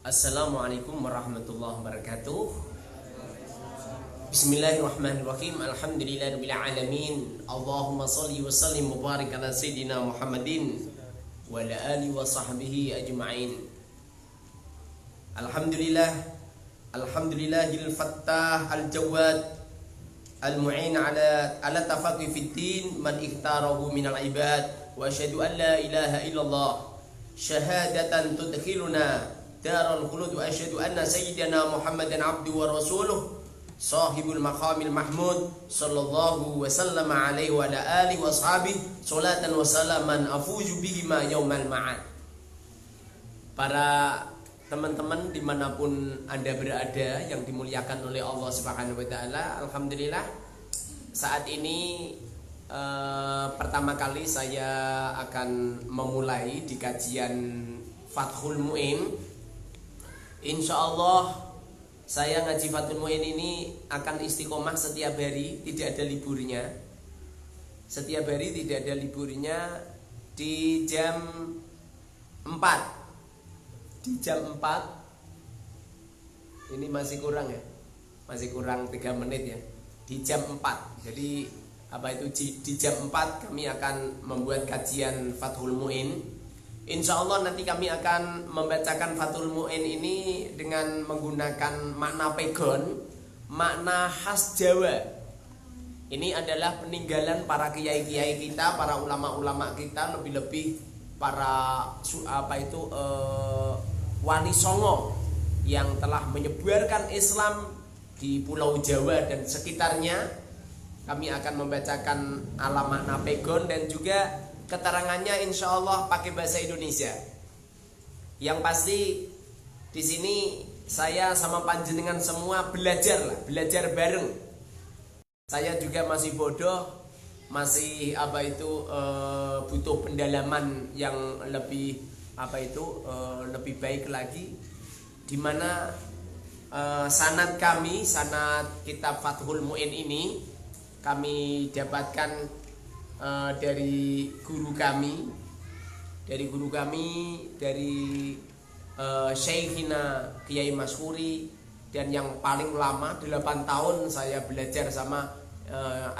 Assalamualaikum warahmatullahi wabarakatuh. Bismillahirrahmanirrahim. Alhamdulillahirabbil alamin. Allahumma shalli wa sallim wa barik ala sayyidina Muhammadin wa ala alihi wa sahbihi ajma'in. Alhamdulillahil fattah al-jawad al-mu'in ala tafaqquh fid din man ikhtarahu minal ibad wa asyhadu an la ilaha illallah syahadatan tudkhiluna darul khulud wa asyhadu anna sayyidana Muhammadan abduhu wa rasuluh sahibul maqamil mahmud sallallahu wa sallama alaihi wa ala alihi wa ashabihi salatan wa salaman afuzu bihima yaumal ma'ad. Para teman-teman dimanapun Anda berada yang dimuliakan oleh Allah Subhanahu wa taala, alhamdulillah saat ini pertama kali saya akan memulai di kajian Fathul Mu'in. Insya Allah saya ngaji Fathul Mu'in ini akan istiqomah setiap hari, tidak ada liburnya. Setiap hari tidak ada liburnya di jam 4. Di jam 4 ini masih kurang ya, masih kurang 3 menit ya. Di jam 4, jadi di jam 4 kami akan membuat kajian Fathul Mu'in. Insya Allah nanti kami akan membacakan Fathul Mu'in ini dengan menggunakan makna pegon, makna khas Jawa. Ini adalah peninggalan para kiai-kiai kita, para ulama-ulama kita, lebih-lebih para wali songo yang telah menyebarkan Islam di Pulau Jawa dan sekitarnya. Kami akan membacakan ala makna pegon dan juga keterangannya insya Allah pakai bahasa Indonesia. Yang pasti di sini saya sama panjenengan semua belajar belajar bareng. Saya juga masih bodoh, masih butuh pendalaman yang lebih lebih baik lagi, dimana sanad kitab Fathul Mu'in ini kami dapatkan dari guru kami, dari Syekhina Kiai Masyhuri, dan yang paling lama 8 tahun saya belajar sama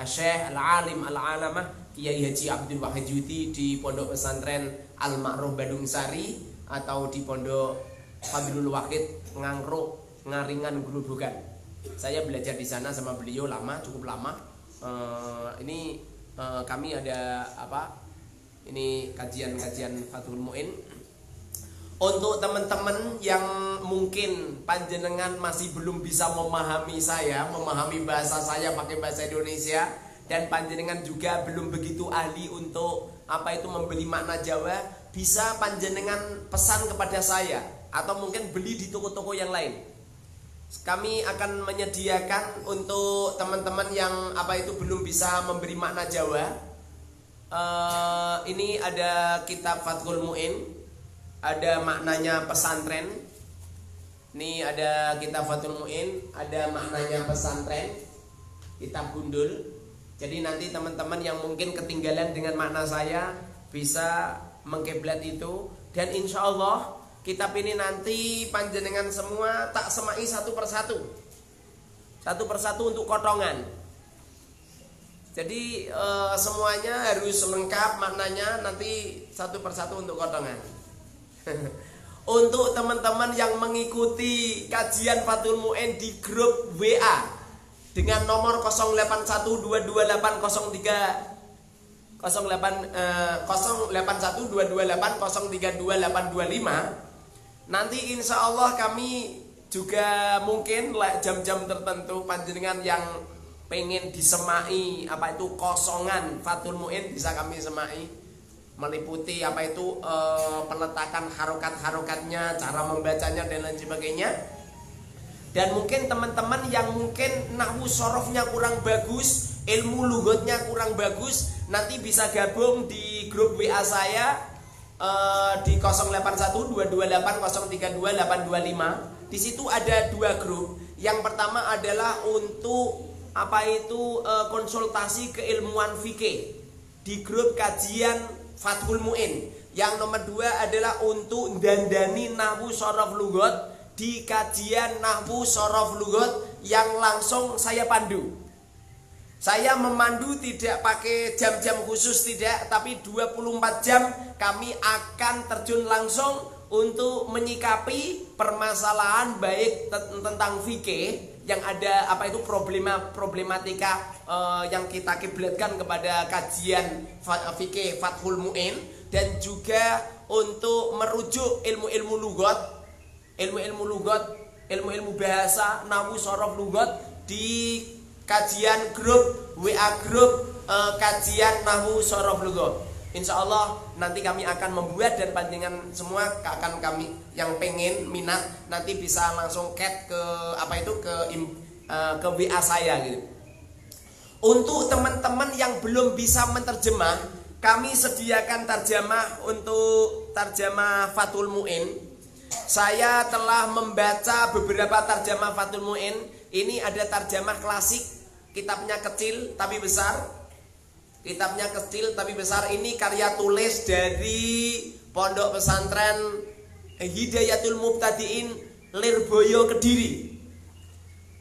Syekh Al-Alim Al-Alamah Kiai Haji Abdul Wahid Juti di Pondok Pesantren Al-Ma'ruf Bandung Sari atau di Pondok Fadlul Wahid Ngangruk Ngaringan Grobogan. Saya belajar di sana sama beliau cukup lama. Kami ada ini kajian Fathul Mu'in. Untuk teman-teman yang mungkin panjenengan masih belum bisa memahami bahasa saya pakai bahasa Indonesia, dan panjenengan juga belum begitu ahli untuk membeli makna Jawa, bisa panjenengan pesan kepada saya atau mungkin beli di toko-toko yang lain. Kami akan menyediakan untuk teman-teman yang belum bisa memberi makna Jawa. Ini ada kitab Fathul Mu'in, ada maknanya pesantren. Ini ada kitab Fathul Mu'in, ada maknanya pesantren, kitab gundul. Jadi nanti teman-teman yang mungkin ketinggalan dengan makna saya bisa mengkiblat itu. Dan insya Allah kitab ini nanti panjenengan semua tak semai satu persatu untuk kotongan. Jadi semuanya harus lengkap maknanya, nanti satu persatu untuk kotongan. Untuk teman-teman yang mengikuti kajian Fathul Mu'in di grup WA dengan nomor 081228032825, nanti insya Allah kami juga mungkin jam-jam tertentu panjenengan yang pengen disemai kosongan Fathul Mu'in bisa kami semai, meliputi peletakan harokat-harokatnya, cara membacanya dan lain sebagainya. Dan mungkin teman-teman yang mungkin nahwu sorofnya kurang bagus, ilmu lughatnya kurang bagus, nanti bisa gabung di grup WA saya di 081228032825. Di situ ada 2 grup. Yang pertama adalah untuk konsultasi keilmuan fikih di grup kajian Fathul Mu'in. Yang nomor 2 adalah untuk dandani nahwu sorof lughat di kajian nahwu sorof lugot yang langsung saya pandu. Saya memandu tidak pakai jam-jam khusus, tidak, tapi 24 jam kami akan terjun langsung untuk menyikapi permasalahan baik tentang fikih yang ada problematika yang kita kiblatkan kepada kajian fikih Fathul Mu'in, dan juga untuk merujuk ilmu-ilmu lugat, ilmu-ilmu bahasa, nahwu sorof lugat di kajian grup WA grup kajian nahwu sorof lugat. Insya Allah nanti kami akan membuat, dan panjenengan semua akan kami yang pengen minat nanti bisa langsung ke WA saya gitu. Untuk teman-teman yang belum bisa menerjemah, kami sediakan terjemah untuk terjemah Fathul Mu'in. Saya telah membaca beberapa terjemah Fathul Mu'in. Ini ada terjemah klasik, kitabnya kecil tapi besar. Kitabnya kecil tapi besar. Ini karya tulis dari Pondok Pesantren Hidayatul Mubtadiin Lirboyo Kediri.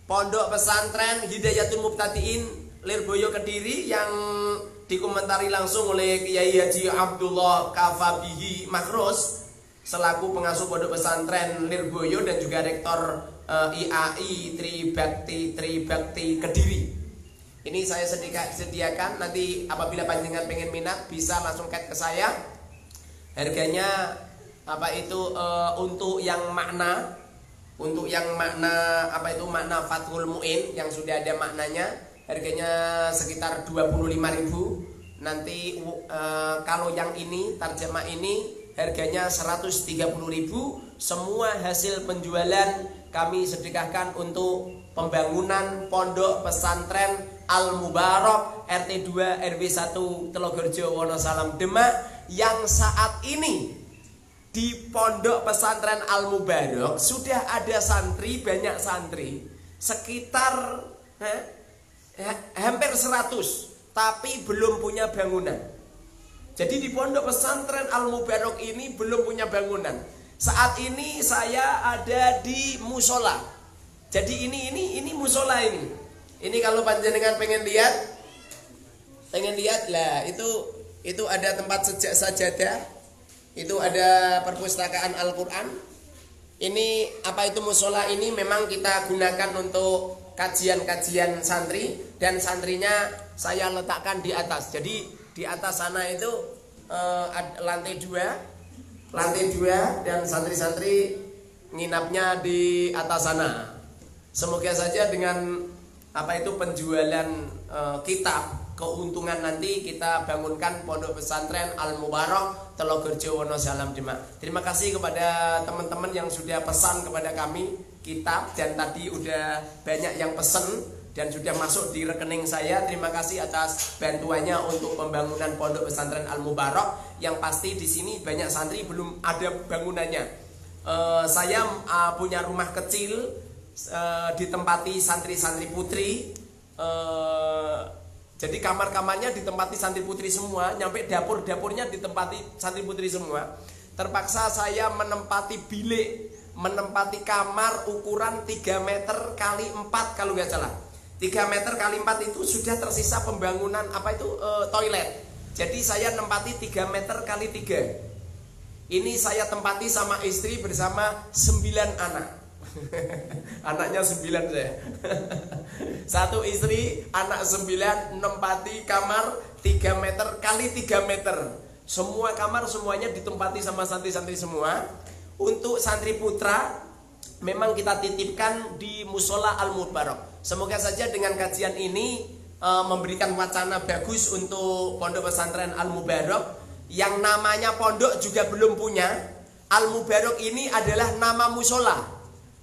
Pondok Pesantren Hidayatul Mubtadiin Lirboyo Kediri yang dikomentari langsung oleh Kiai Haji Abdullah Kafabihi Makros selaku pengasuh Pondok Pesantren Lirboyo dan juga rektor IAI Tribakti Kediri. Ini saya sediakan, nanti apabila panjenengan pengen minat bisa langsung chat ke saya. Harganya untuk yang makna makna Fathul Mu'in yang sudah ada maknanya, harganya sekitar 25.000. Nanti kalau yang ini terjemah ini harganya 130.000. Semua hasil penjualan kami sedekahkan untuk pembangunan Pondok Pesantren Al Mubarak RT 2 RW 1 Telogorjo Wonosalam Demak, yang saat ini di Pondok Pesantren Al Mubarak sudah ada santri, banyak santri, sekitar hampir 100, tapi belum punya bangunan. Jadi di Pondok Pesantren Al Mubarak ini belum punya bangunan. Saat ini saya ada di musola. Jadi ini musola ini. Ini kalau panjenengan pengen lihat lah, itu ada tempat sajadah, itu ada perpustakaan Al-Quran. Ini musola ini memang kita gunakan untuk kajian-kajian santri, dan santrinya saya letakkan di atas. Jadi di atas sana itu lantai dua dan santri-santri nginapnya di atas sana. Semoga saja dengan penjualan kitab, keuntungan nanti kita bangunkan Pondok Pesantren Al Mubarak Telogorjo Wonosalam Demak. Terima kasih kepada teman-teman yang sudah pesan kepada kami kitab, dan tadi udah banyak yang pesan dan sudah masuk di rekening saya. Terima kasih atas bantuannya untuk pembangunan Pondok Pesantren Al Mubarak. Yang pasti di sini banyak santri belum ada bangunannya. Saya punya rumah kecil, ditempati santri-santri putri, jadi kamar-kamarnya ditempati santri putri semua, nyampe dapur-dapurnya ditempati santri putri semua. Terpaksa saya menempati bilik, menempati kamar ukuran 3 meter kali 4 kalau nggak salah. 3 meter kali 4 itu sudah tersisa pembangunan toilet. Jadi saya nempati 3 meter kali 3. Ini saya tempati sama istri bersama 9 anak. Anaknya 9 saya. Satu istri, anak 9, nempati kamar 3 meter kali 3 meter. Semua kamar semuanya ditempati sama santri-santri semua. Untuk santri putra memang kita titipkan di Musola Al Mubarak. Semoga saja dengan kajian ini memberikan wacana bagus untuk Pondok Pesantren Al Mubarak yang namanya pondok juga belum punya. Al Mubarak ini adalah nama musola.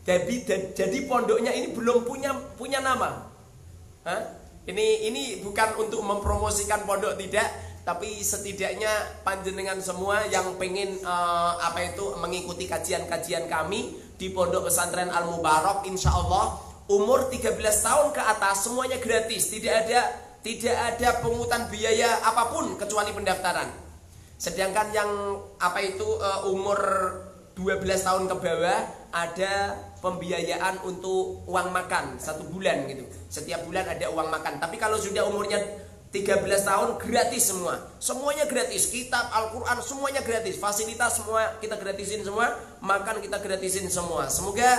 Jadi pondoknya ini belum punya nama. Ini bukan untuk mempromosikan pondok, tidak, tapi setidaknya panjenengan semua yang pengen mengikuti kajian-kajian kami di Pondok Pesantren Al Mubarak, insya Allah umur 13 tahun ke atas semuanya gratis, tidak ada pungutan biaya apapun kecuali pendaftaran. Sedangkan yang umur 12 tahun ke bawah ada pembiayaan untuk uang makan 1 bulan gitu. Setiap bulan ada uang makan. Tapi kalau sudah umurnya 13 tahun gratis semua. Semuanya gratis. Kitab, Al-Qur'an semuanya gratis. Fasilitas semua kita gratisin semua, makan kita gratisin semua. Semoga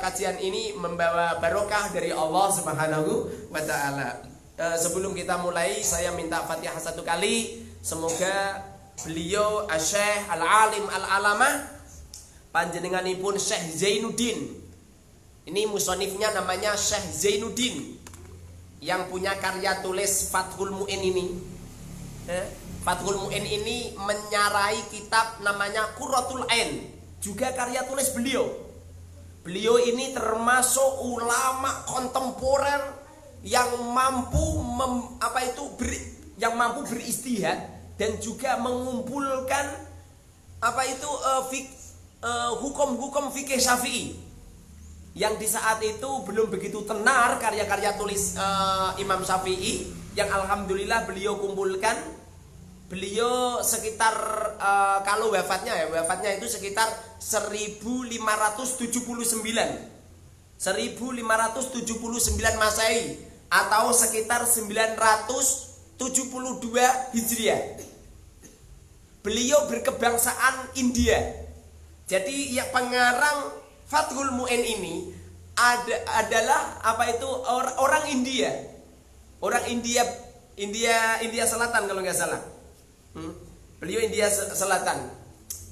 kajian ini membawa barokah dari Allah Subhanahu wa taala. Sebelum kita mulai saya minta Fatihah 1 kali. Semoga beliau Syekh Al-Alim Al-Alamah panjenenganipun Syekh Zainuddin. Ini musonifnya namanya Syekh Zainuddin yang punya karya tulis Fathul Mu'in ini. Fathul Mu'in ini menyarai kitab namanya Qurratul Ain, juga karya tulis beliau. Beliau ini termasuk ulama kontemporer yang mampu beristihad dan juga mengumpulkan hukum-hukum fikih Syafi'i yang di saat itu belum begitu tenar karya-karya tulis Imam Syafi'i yang alhamdulillah beliau kumpulkan. Beliau sekitar kalau wafatnya itu sekitar 1579 Masehi atau sekitar 972 Hijriah. Beliau berkebangsaan India. Jadi yang pengarang Fathul Mu'in ini adalah orang India. Orang India Selatan kalau nggak salah. Beliau India Selatan.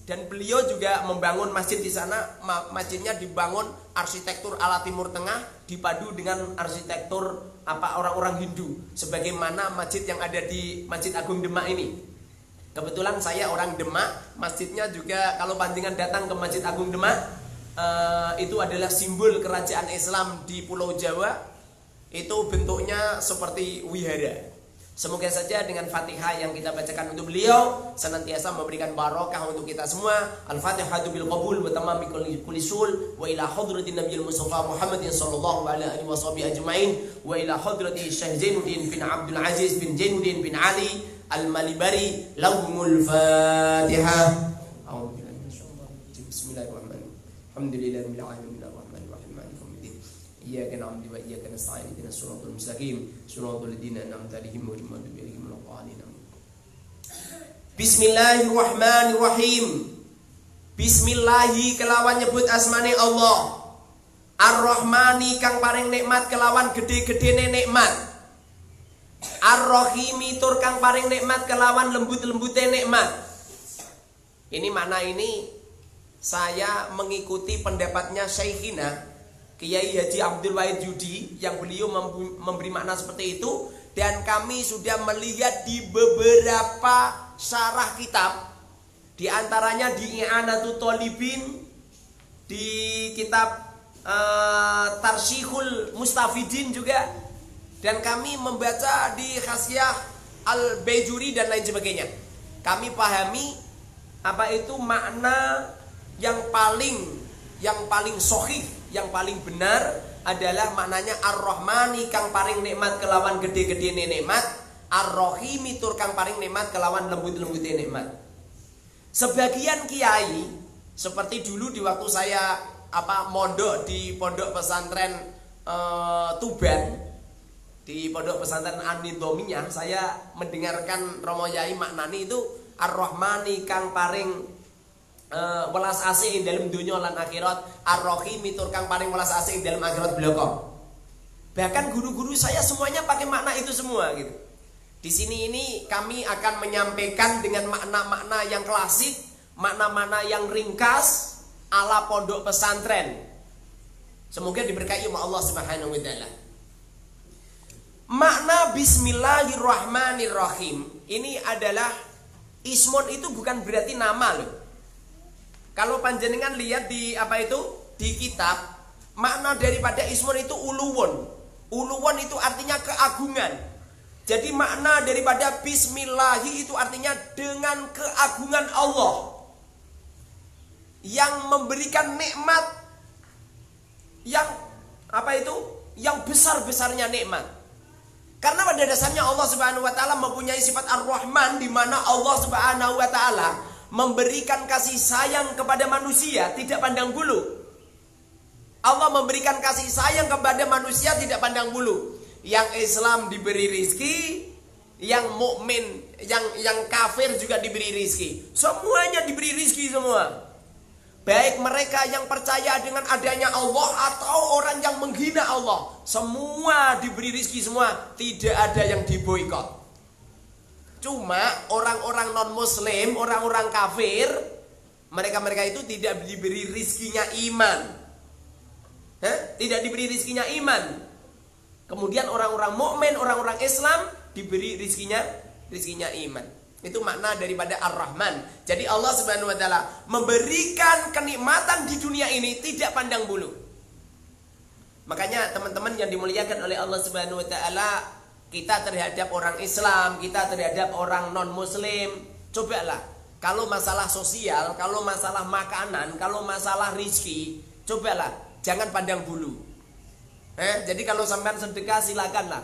Dan beliau juga membangun masjid di sana. Masjidnya dibangun arsitektur ala Timur Tengah dipadu dengan arsitektur orang-orang Hindu. Sebagaimana masjid yang ada di Masjid Agung Demak ini. Kebetulan saya orang Demak. Masjidnya juga kalau panjenengan datang ke Masjid Agung Demak, itu adalah simbol kerajaan Islam di Pulau Jawa. Itu bentuknya seperti wihara. Semoga saja dengan Fatihah yang kita bacakan untuk beliau senantiasa memberikan barokah untuk kita semua. Al-Fatihatu bil qabul wa tamami kulli sul wa ila hadratin nabiyil mustafa Muhammadin sallallahu alaihi wasallam ajmain wa ila hadrati Syekh Zainuddin bin Abdul Aziz bin Zainuddin bin Ali Al-Malibari lahumul Fatihah. Bismillahirrahmanirrahim. Alhamdulillahirabbil alamin arrahmanir rahim maliki yaumiddin. Iyyaka na'budu wa iyyaka nasta'in ihdinas siratal mustaqim siratal ladzina an'amta 'alaihim ghairil maghdubi 'alaihim waladdallin. Bismillahirrahmanirrahim. Bismillahi kelawan nyebut asmane Allah. Ar-Rahmani kang paring nikmat kelawan gede-gedene nikmat. Ar-Rahimi tur kang paring nikmat kelawan lembut-lembute nikmat. Ini makna ini saya mengikuti pendapatnya Syekhina Kiai Haji Abdul Wahid Yudi yang beliau memberi makna seperti itu, dan kami sudah melihat di beberapa syarah kitab, di antaranya di I'anatul Thalibin, di kitab Tarsyihul Mustafidin juga, dan kami membaca di Khasyah Al-Baijuri dan lain sebagainya. Kami pahami makna yang paling sahih, yang paling benar adalah maknanya Ar-Rahmani kang paring nikmat kelawan gede-gedene nikmat, Ar-Rahimi tur kang paring nikmat kelawan lembut-lembute nikmat. Sebagian kiai seperti dulu di waktu saya mondok di pondok pesantren Tuban, di pondok pesantren An-Nidhamiyah, saya mendengarkan Romo Yai maknani itu Ar-Rahmani kang paring welas asih ing dalem donya lan akhirat, Ar-Rahim tur kang paring welas asih ing dalem akhirat bloko. Bahkan guru-guru saya semuanya pakai makna itu semua gitu. Di sini ini kami akan menyampaikan dengan makna-makna yang klasik, makna-makna yang ringkas ala pondok pesantren. Semoga diberkahi oleh Allah Subhanahu wa taala. Makna Bismillahirrahmanirrahim ini adalah ismun, itu bukan berarti nama loh. Kalau panjenengan lihat di di kitab, makna daripada ismun itu uluwun. Uluwun itu artinya keagungan. Jadi makna daripada bismillahi itu artinya dengan keagungan Allah yang memberikan nikmat yang yang besar-besarnya nikmat. Karena pada dasarnya Allah Subhanahu wa taala mempunyai sifat Ar-Rahman, di mana Allah Subhanahu wa taala memberikan kasih sayang kepada manusia tidak pandang bulu. Allah memberikan kasih sayang kepada manusia tidak pandang bulu. Yang Islam diberi rizki, yang mukmin, yang kafir juga diberi rizki. Semuanya diberi rizki semua. Baik mereka yang percaya dengan adanya Allah atau orang yang menghina Allah, semua diberi rizki semua. Tidak ada yang diboikot. Cuma orang-orang non-muslim, orang-orang kafir, mereka-mereka itu tidak diberi rizkinya iman. Tidak diberi rizkinya iman. Kemudian orang-orang mukmin, orang-orang Islam diberi rizkinya iman. Itu makna daripada Ar-Rahman. Jadi Allah Subhanahu wa taala memberikan kenikmatan di dunia ini tidak pandang bulu. Makanya teman-teman yang dimuliakan oleh Allah Subhanahu wa taala, kita terhadap orang Islam, kita terhadap orang non-muslim, cobalah kalau masalah sosial, kalau masalah makanan, kalau masalah rizki, cobalah jangan pandang bulu. Jadi kalau sampean sedekah silakanlah.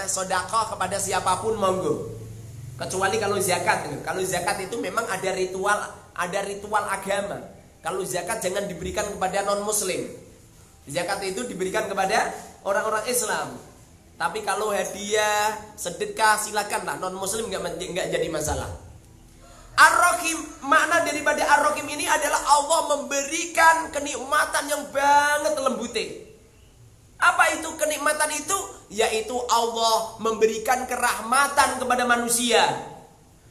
Sedekah kepada siapapun monggo. Kecuali kalau zakat. Kalau zakat itu memang ada ritual agama. Kalau zakat jangan diberikan kepada non muslim. Zakat itu diberikan kepada orang-orang Islam. Tapi kalau hadiah, sedekah silakanlah, non muslim enggak jadi masalah. Ar-Rahim, makna daripada Ar-Rahim ini adalah Allah memberikan kenikmatan yang banget lembute. Apa itu kenikmatan itu? Yaitu Allah memberikan kerahmatan kepada manusia.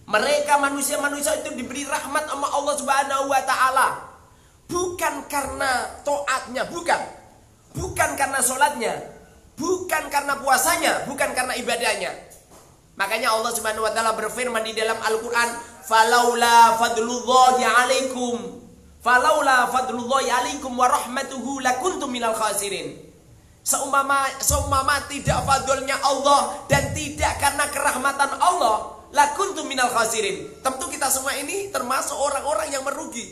Mereka manusia-manusia itu diberi rahmat sama Allah Subhanahu wa taala. Bukan karena taatnya, bukan karena sholatnya, bukan karena puasanya, bukan karena ibadahnya. Makanya Allah Subhanahu wa taala berfirman di dalam Al-Qur'an, "Falaula fadlullahi 'alaikum wa rahmatuhu lakuntum minal khasirin." Seumpama tidak fadlnya Allah dan tidak karena kerahmatan Allah, lakuntum minal khasirin. Tentu kita semua ini termasuk orang-orang yang merugi.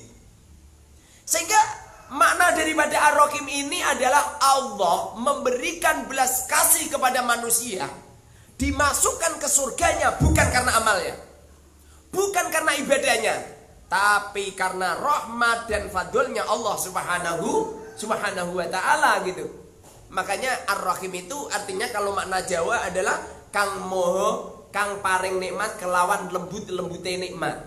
Sehingga makna daripada Ar-Rahim ini adalah Allah memberikan belas kasih kepada manusia, dimasukkan ke surganya bukan karena amalnya, bukan karena ibadahnya, tapi karena rahmat dan fadlnya Allah Subhanahu wa taala gitu. Makanya Ar-Rahim itu artinya kalau makna Jawa adalah kang moho, kang paring nikmat kelawan lembut-lembute nikmat.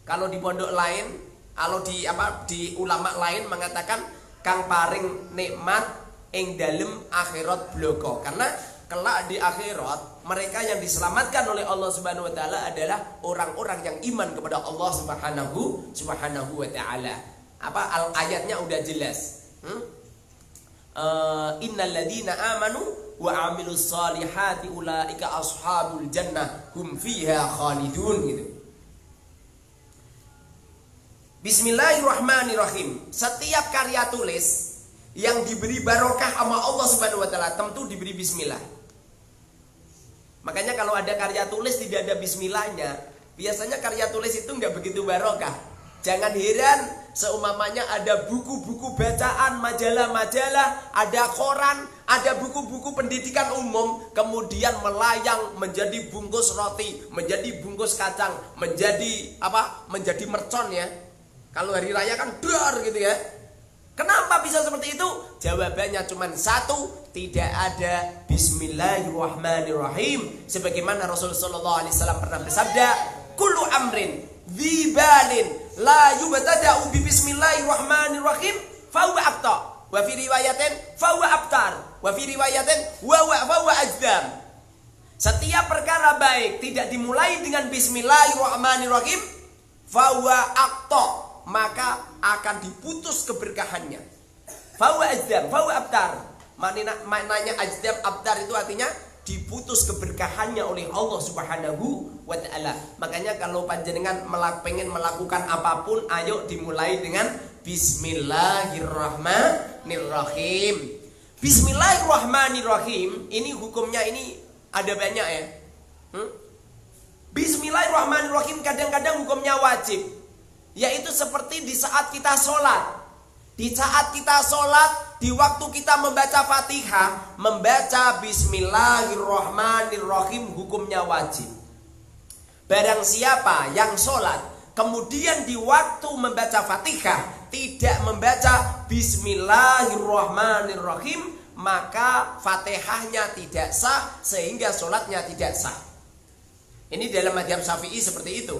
Kalau di pondok lain, kalau di ulama lain mengatakan kang paring nikmat ing dalem akhirat bloko. Karena kelak di akhirat mereka yang diselamatkan oleh Allah Subhanahu wa taala adalah orang-orang yang iman kepada Allah Subhanahu wa taala. Ayatnya udah jelas. Innal ladzina amanu wa amilus solihati ulaika ashabul jannah hum fiha khalidun gitu. Bismillahirrahmanirrahim. Setiap karya tulis yang diberi barokah sama Allah Subhanahu wa taala tentu diberi bismillah. Makanya kalau ada karya tulis tidak ada bismillahnya, biasanya karya tulis itu enggak begitu barokah. Jangan heran seumpamanya ada buku-buku bacaan, majalah-majalah, ada koran, ada buku-buku pendidikan umum, kemudian melayang menjadi bungkus roti, menjadi bungkus kacang, menjadi mercon ya. Kalau hari raya kan dar gitu ya. Kenapa bisa seperti itu? Jawabannya cuma satu, tidak ada Bismillahirrahmanirrahim. Sebagaimana Rasulullah SAW pernah bersabda, kullu amrin dzibalin la yubtada'u bi bismillahirrahmanirrahim fa huwa aqta wa fi riwayatin fa huwa abtar wa fi riwayatin wa huwa ajdam. Setiap perkara baik tidak dimulai dengan bismillahirrahmanirrahim fa huwa aqta, maka akan diputus keberkahannya. Fa huwa ajdam, fa huwa abtar. Maknanya ajdam abtar itu artinya diputus keberkahannya oleh Allah Subhanahu wa taala. Makanya kalau panjenengan pengen melakukan apapun, ayo dimulai dengan Bismillahirrahmanirrahim. Bismillahirrahmanirrahim ini hukumnya ini ada banyak ya. Bismillahirrahmanirrahim kadang-kadang hukumnya wajib, yaitu seperti di saat kita sholat. Di saat kita sholat, di waktu kita membaca Fatihah, membaca Bismillahirrahmanirrahim hukumnya wajib. Barang siapa yang sholat kemudian di waktu membaca Fatihah tidak membaca Bismillahirrahmanirrahim, maka Fatihahnya tidak sah sehingga sholatnya tidak sah. Ini dalam mazhab Syafi'i seperti itu.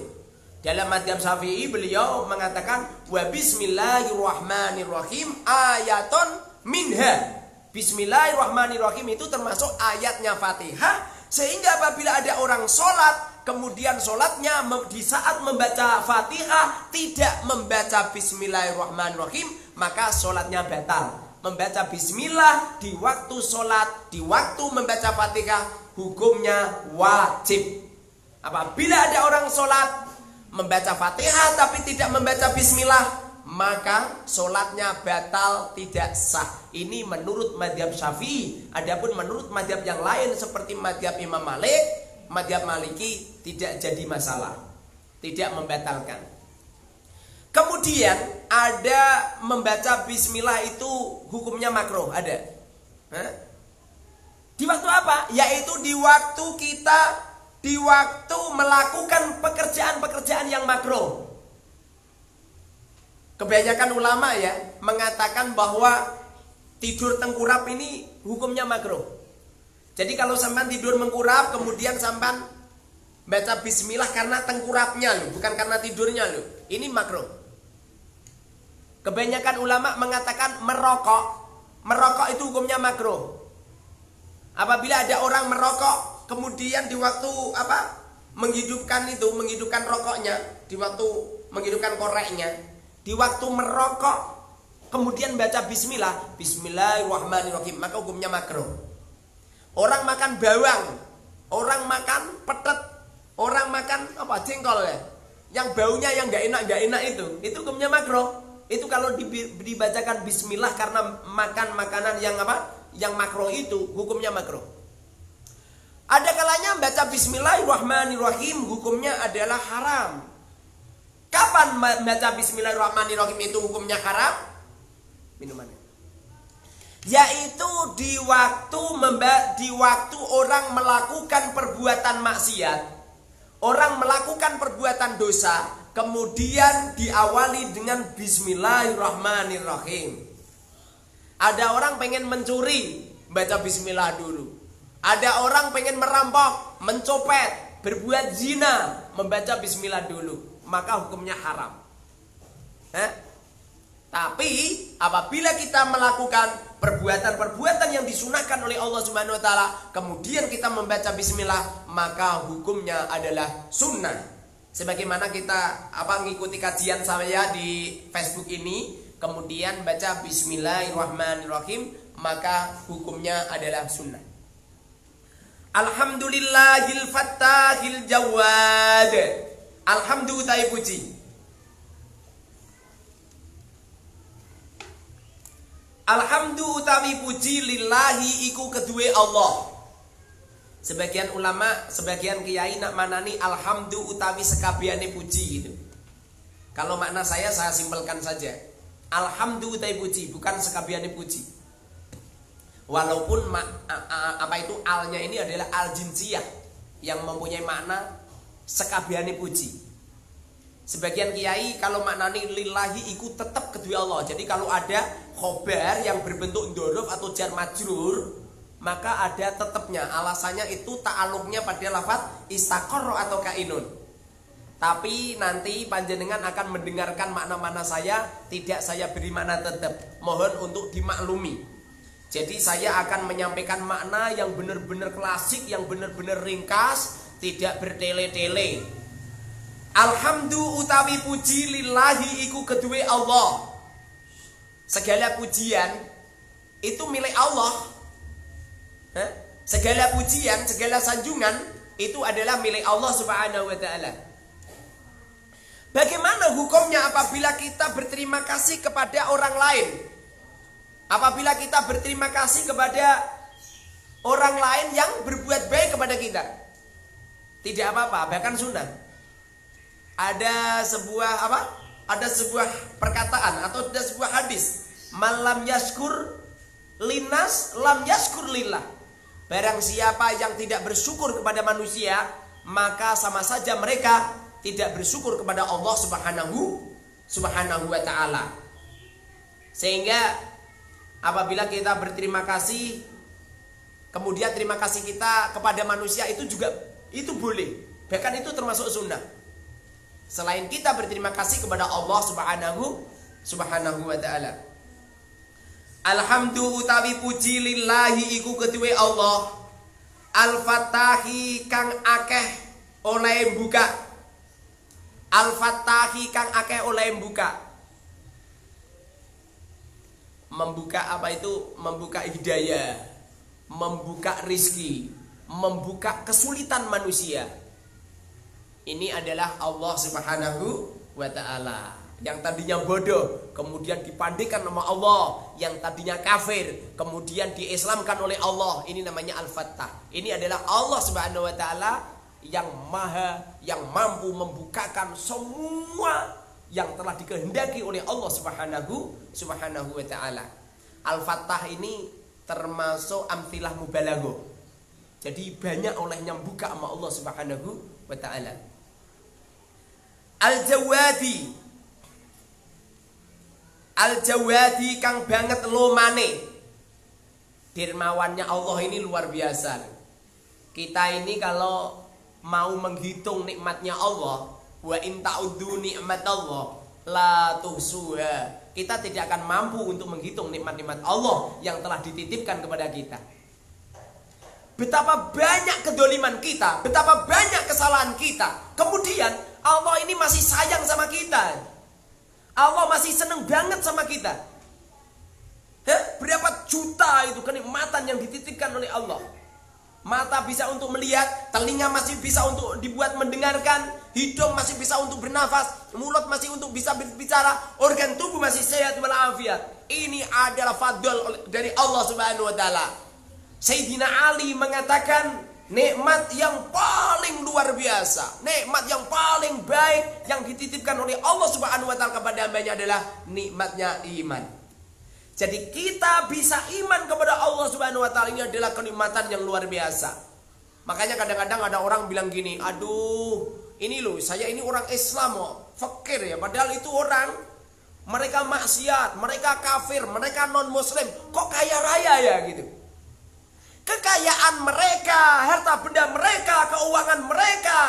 Dalam mazhab Syafi'i beliau mengatakan wa Bismillahirrahmanirrahim ayatun minha. Bismillahirrahmanirrahim itu termasuk ayatnya Fatihah, sehingga apabila ada orang sholat kemudian sholatnya di saat membaca Fatihah tidak membaca Bismillahirrahmanirrahim, maka sholatnya batal. Membaca Bismillah di waktu sholat, di waktu membaca Fatihah hukumnya wajib. Apabila ada orang sholat membaca Fatihah tapi tidak membaca Bismillah, maka sholatnya batal, tidak sah. Ini menurut madhab Syafi'i. Adapun menurut madhab yang lain seperti madhab Imam Malik, madhab Maliki tidak jadi masalah, tidak membatalkan. Kemudian ada membaca Bismillah itu hukumnya makruh, ada. Di waktu apa? Yaitu di waktu melakukan pekerjaan-pekerjaan yang makruh. Kebanyakan ulama ya mengatakan bahwa tidur tengkurap ini hukumnya makruh. Jadi kalau sampan tidur mengkurap kemudian sampan baca Bismillah karena tengkurapnya loh, bukan karena tidurnya loh, ini makruh. Kebanyakan ulama mengatakan merokok itu hukumnya makruh. Apabila ada orang merokok kemudian di waktu menghidupkan rokoknya, di waktu menghidupkan koreknya, di waktu merokok kemudian baca Bismillahirrahmanirrahim, maka hukumnya makruh. Orang makan bawang, orang makan petet, orang makan jengkol ya, yang baunya yang nggak enak itu hukumnya makruh. Itu kalau dibacakan Bismillah karena makan makanan yang makruh itu hukumnya makruh. Ada kalanya baca Bismillahirrahmanirrahim hukumnya adalah haram. Kapan baca Bismillahirrahmanirrahim itu hukumnya haram? Minumannya. Yaitu di waktu orang melakukan perbuatan maksiat, orang melakukan perbuatan dosa, kemudian diawali dengan Bismillahirrahmanirrahim. Ada orang pengen mencuri, baca Bismillah dulu. Ada orang pengen merampok, mencopet, berbuat zina, membaca Bismillah dulu, maka hukumnya haram. Tapi apabila kita melakukan perbuatan-perbuatan yang disunahkan oleh Allah Subhanahu wa taala, kemudian kita membaca Bismillah, maka hukumnya adalah sunnah. Sebagaimana kita mengikuti kajian saya di Facebook ini, kemudian baca Bismillahirrahmanirrahim, maka hukumnya adalah sunnah. Alhamdulillahil fattahil jawad. Alhamdulillah puji. Alhamdulillah puji lillahi iku kedue Allah. Sebagian ulama, sebagian kiai nak manani alhamdu utawi sekabiane puji gitu. Kalau makna saya simpelkan saja. Alhamdu utawi puji, bukan sekabiane puji. Walaupun alnya ini adalah al jinsiyah yang mempunyai makna sekabiane puji. Sebagian kiai kalau maknani lillahi iku tetap kedua Allah. Jadi kalau ada khobar yang berbentuk dzaruf atau jar majrur, maka ada tetapnya, alasannya itu ta'aluknya pada lafaz istaqarra atau kainun. Tapi nanti panjenengan akan mendengarkan makna-makna saya, tidak saya beri makna tetap. Mohon untuk dimaklumi. Jadi saya akan menyampaikan makna yang benar-benar klasik, yang benar-benar ringkas, tidak bertele-tele. Alhamdulillah utawi puji lillahi iku kedue Allah. Segala pujian itu milik Allah. Segala pujian, segala sanjungan itu adalah milik Allah Subhanahu wa taala. Bagaimana hukumnya apabila kita berterima kasih kepada orang lain? Apabila kita berterima kasih kepada orang lain yang berbuat baik kepada kita, tidak apa-apa, bahkan sunnah. Ada sebuah perkataan atau ada sebuah hadis, malam yaskur linas lam yaskur lillah. Barang siapa yang tidak bersyukur kepada manusia, maka sama saja mereka tidak bersyukur kepada Allah Subhanahu wa taala. Sehingga apabila kita berterima kasih, kemudian terima kasih kita kepada manusia itu juga itu boleh. Bahkan itu termasuk sunnah. Selain kita berterima kasih kepada Allah Subhanahu wa taala. Alhamdu utawi puji lillahi iku keduwe Allah. Al-Fattahi kang akeh oleh buka. Al-Fattahi kang akeh oleh buka. Membuka apa itu? Membuka hidayah, membuka rizki, membuka kesulitan manusia. Ini adalah Allah Subhanahu wa ta'ala. Yang tadinya bodoh kemudian dipandikan nama Allah, yang tadinya kafir kemudian diislamkan oleh Allah. Ini namanya Al-Fattah. Ini adalah Allah Subhanahu wa ta'ala yang yang mampu membukakan semua yang telah dikehendaki oleh Allah Subhanahu wa ta'ala. Al-Fattah ini termasuk amtilah mubalaghah. Jadi banyak olehnya buka sama Allah Subhanahu wa ta'ala. Al-Jawadi. Al-Jawadi kang banget lomane. Dermawannya Allah ini luar biasa. Kita ini kalau mau menghitung nikmatnya Allah, wa in ta'uddu ni'matallah la tuhsuha, kita tidak akan mampu untuk menghitung nikmat-nikmat Allah yang telah dititipkan kepada kita. Betapa banyak kedoliman kita, betapa banyak kesalahan kita, kemudian Allah ini masih sayang sama kita. Allah masih seneng banget sama kita. Berapa juta itu kenikmatan yang dititipkan oleh Allah. Mata bisa untuk melihat, telinga masih bisa untuk dibuat mendengarkan, hidung masih bisa untuk bernafas, mulut masih untuk bisa berbicara, organ tubuh masih sehat walafiat. Ini adalah fadl dari Allah Subhanahu wa taala. Sayyidina Ali mengatakan, nikmat yang paling luar biasa, nikmat yang paling baik yang dititipkan oleh Allah Subhanahu wa taala kepada hambanya adalah nikmatnya iman. Jadi kita bisa iman kepada Allah Subhanahu wa taala, ini adalah kenikmatan yang luar biasa. Makanya kadang-kadang ada orang bilang gini, aduh ini loh saya ini orang Islam fakir ya, padahal itu orang mereka maksiat, mereka kafir, mereka non muslim, kok kaya raya ya gitu. Kekayaan mereka, harta benda mereka, keuangan mereka,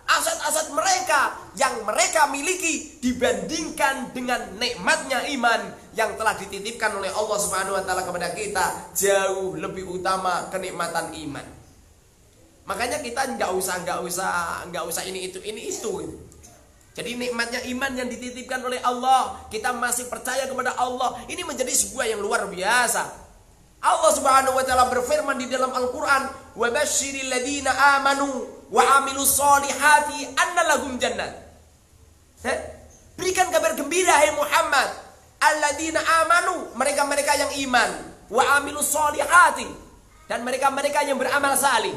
aset-aset mereka yang mereka miliki dibandingkan dengan nikmatnya iman yang telah dititipkan oleh Allah Subhanahu wa taala kepada kita jauh lebih utama kenikmatan iman. Makanya kita nggak usah ini itu. Jadi nikmatnya iman yang dititipkan oleh Allah, kita masih percaya kepada Allah, ini menjadi sebuah yang luar biasa. Allah Subhanahu wa taala berfirman di dalam Al-Qur'an, "Wa basyiril ladzina amanu wa 'amilus solihati anna lahum jannat." Berikan kabar gembira hai Muhammad, alladzina amanu, mereka-mereka yang iman, wa 'amilus solihati, dan mereka-mereka yang beramal salih.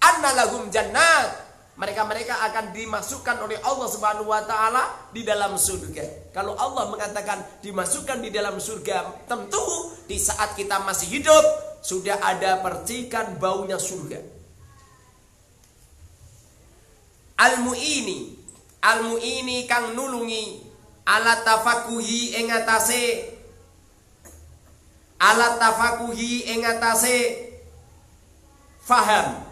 Anna lahum jannat, mereka-mereka akan dimasukkan oleh Allah Subhanahu wa taala di dalam surga. Kalau Allah mengatakan dimasukkan di dalam surga, tentu di saat kita masih hidup sudah ada percikan baunya surga. Al-mu'ini kang nulungi ala tafakuhi ing atase faham.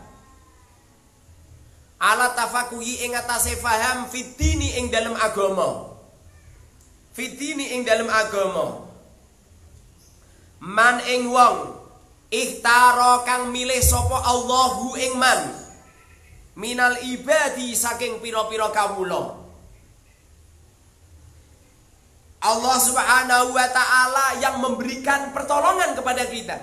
Ala tafakuhi ing atase faham fitini ing dalam agama. Fitini ing dalam agama. Man ing wong ikhtaro kang milih sapa Allahu ing man minal ibadi saking pira-pira kawula. Allah Subhanahu wa taala yang memberikan pertolongan kepada kita.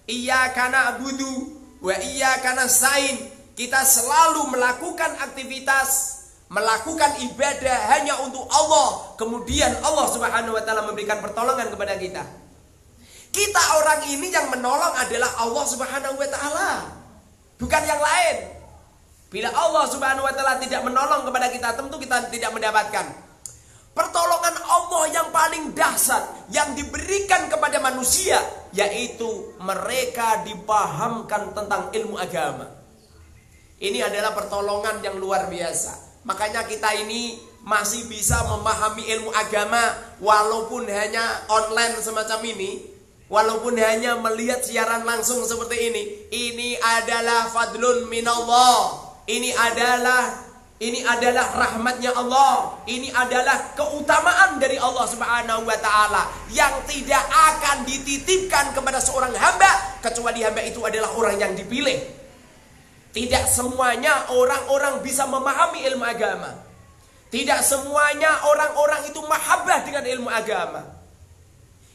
Iyyaka na'budu wa iyyaka nasta'in. Kita selalu melakukan aktivitas, melakukan ibadah hanya untuk Allah. Kemudian Allah Subhanahu wa taala memberikan pertolongan kepada kita. Kita orang ini yang menolong adalah Allah Subhanahu wa taala, bukan yang lain. Bila Allah Subhanahu wa taala tidak menolong kepada kita, tentu kita tidak mendapatkan pertolongan Allah yang paling dahsyat yang diberikan kepada manusia, yaitu mereka dipahamkan tentang ilmu agama. Ini adalah pertolongan yang luar biasa. Makanya kita ini masih bisa memahami ilmu agama walaupun hanya online semacam ini, walaupun hanya melihat siaran langsung seperti ini. Ini adalah fadlun minallah. Ini adalah rahmatnya Allah. Ini adalah keutamaan dari Allah Subhanahu wa taala yang tidak akan dititipkan kepada seorang hamba kecuali hamba itu adalah orang yang dipilih. Tidak semuanya orang-orang bisa memahami ilmu agama. Tidak semuanya orang-orang itu mahabbah dengan ilmu agama.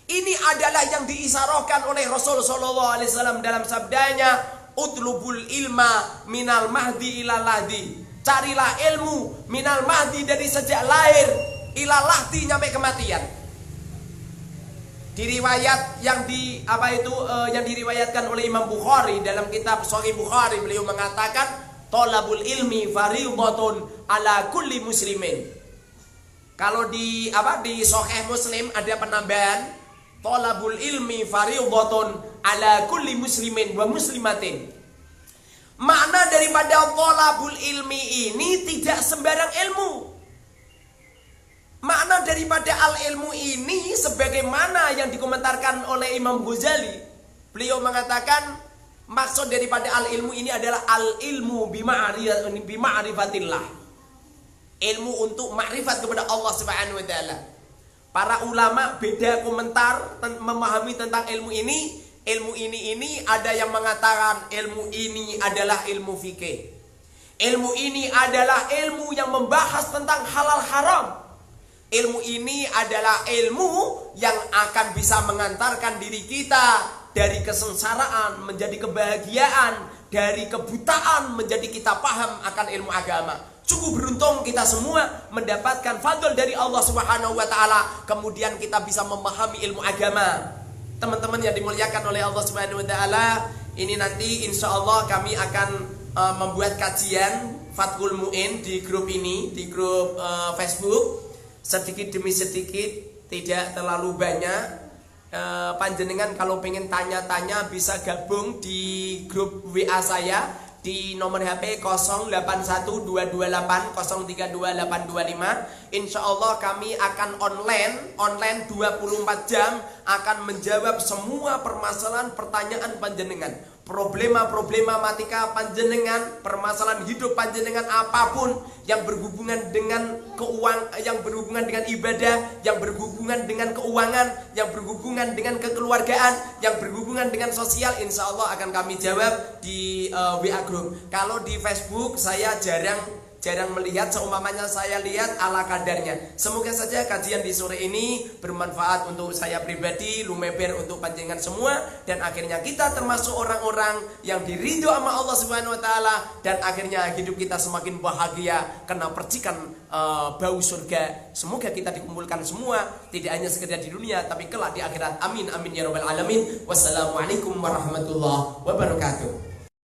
Ini adalah yang diisyaratkan oleh Rasul sallallahu alaihi wasallam dalam sabdanya, "Utlubul ilma minal mahdi ilal lahdi." Carilah ilmu minal mahdi, dari sejak lahir ilal lahdi sampai kematian. Di riwayat yang diriwayatkan oleh Imam Bukhari dalam kitab Sahih Bukhari, beliau mengatakan, "Thalabul ilmi fardhatun ala kulli muslimin." Kalau di Sahih Muslim ada penambahan, "Thalabul ilmi fardhatun ala kulli muslimin wa muslimatin." Makna daripada thalabul ilmi ini tidak sembarang ilmu. Makna daripada al-ilmu ini sebagaimana yang dikomentarkan oleh Imam Ghazali. Beliau mengatakan maksud daripada al-ilmu ini adalah al-ilmu bima'rifatillah. Ilmu untuk makrifat kepada Allah Subhanahu wa taala. Para ulama beda komentar memahami tentang ilmu ini. Ilmu ini ada yang mengatakan ilmu ini adalah ilmu fikih. Ilmu ini adalah ilmu yang membahas tentang halal haram. Ilmu ini adalah ilmu yang akan bisa mengantarkan diri kita dari kesengsaraan menjadi kebahagiaan, dari kebutaan menjadi kita paham akan ilmu agama. Cukup beruntung kita semua mendapatkan fadl dari Allah Subhanahu wa taala, kemudian kita bisa memahami ilmu agama. Teman-teman yang dimuliakan oleh Allah Subhanahu wa taala, ini nanti insya Allah kami akan membuat kajian Fathul Mu'in di grup ini, di grup Facebook, sedikit demi sedikit, tidak terlalu banyak. Panjenengan kalau pengen tanya-tanya bisa gabung di grup WA saya di nomor HP 081228032825. Insya Allah kami akan online 24 jam akan menjawab semua permasalahan pertanyaan panjenengan, problematika panjenengan, permasalahan hidup panjenengan apapun yang berhubungan dengan yang berhubungan dengan ibadah, yang berhubungan dengan keuangan, yang berhubungan dengan kekeluargaan, yang berhubungan dengan sosial, insya Allah akan kami jawab di WA group. Kalau di Facebook saya jarang melihat, seumpamanya saya lihat ala kadarnya. Semoga saja kajian di sore ini bermanfaat untuk saya pribadi, lumeber untuk panjenengan semua, dan akhirnya kita termasuk orang-orang yang diridho sama Allah Subhanahu wa taala, dan akhirnya hidup kita semakin bahagia kena percikan bau surga. Semoga kita dikumpulkan semua, tidak hanya sekedar di dunia tapi kelak di akhirat. Amin amin ya rabbal alamin. Wassalamualaikum warahmatullahi wabarakatuh.